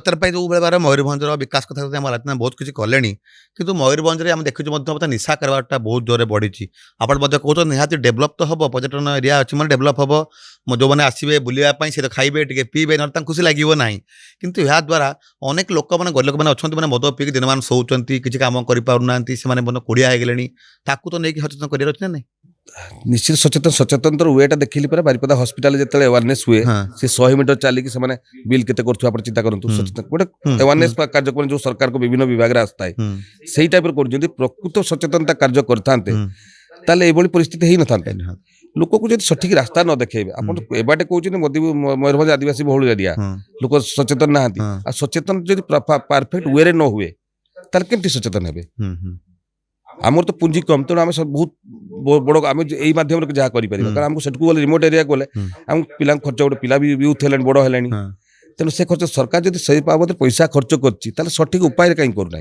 ସରକାର ପାଇଁ ଯେଉଁ ବେଳେବେଳେ ମୟୂରଭଞ୍ଜର ବିକାଶ କଥା ଆମ ରାଜଧାନୀ ବହୁତ କିଛି କଲେଣି କିନ୍ତୁ ମୟୂରଭଞ୍ଜରେ ଆମେ ଦେଖୁଛୁ ମଧ୍ୟ ନିଶା କାରବାରଟା ବହୁତ ଜୋରରେ ବଢ଼ିଛି। ଆପଣ ମଧ୍ୟ କହୁଛନ୍ତି ନିହାତି ଡେଭଲପ୍ ତ ହେବ, ପର୍ଯ୍ୟଟନ ଏରିଆ ଅଛି ମାନେ ଡେଭଲପ୍ ହେବ, ଯେଉଁମାନେ ଆସିବେ ବୁଲିବା ପାଇଁ ସେ ତ ଖାଇବେ ଟିକେ ପିଇବେ ନହେଲେ ତାଙ୍କୁ ଖୁସି ଲାଗିବ ନାହିଁ। କିନ୍ତୁ ଏହାଦ୍ୱାରା ଅନେକ ଲୋକମାନେ ଗରିବ ଲୋକମାନେ ଅଛନ୍ତି ମାନେ ମଦ ପିଇକି ଦିନମାନ ଶୋଉଛନ୍ତି, କିଛି କାମ କରିପାରୁନାହାନ୍ତି, ସେମାନେ ମଧ୍ୟ କୋଡ଼ିଆ ହେଇଗଲେଣି। ତାକୁ ତ ନେଇକି ସଚେତନ କରିବାର ଅଛି ନା ନାହିଁ? निश्चित सचेतन वेटा देखिली पर बारिपदा हॉस्पिटल जिते अवेयरनेस हुए से 100 मीटर चलिकी से बिल केते करथु चिंता करंतु सचेतन गोटे अवेयरनेस कार्यक्रम जो सरकार को विभिन्न विभाग रे आस्ता है सेही टाइप कर जदी प्रकृत सचेतनता कार्य करथांते ताले एबोली परिस्थिति हेई नथांते। लोक को जदी सठिक रास्ता न देखेबे आपण एबाटे कहउछन मोदी मयूरभंज आदिवासी बहुल एरिया लोक सचेतन नाहांती आ सचेतन जदी परफेक्ट वे रे न हुए ताले केमती सचेतन हेबे। आमर तो पुंजी कम तेणु आम सब बहुत बड़ आम यही माध्यम जहाँ कर कारण आमको सेठू गले रिमोट एरिया गले आम पिला खर्च गोटे पिला भी यूथ है बड़ है तेणु से खर्च सरकार जब से बाबद पैसा खर्च कर सठिक उपाय कहीं करूना।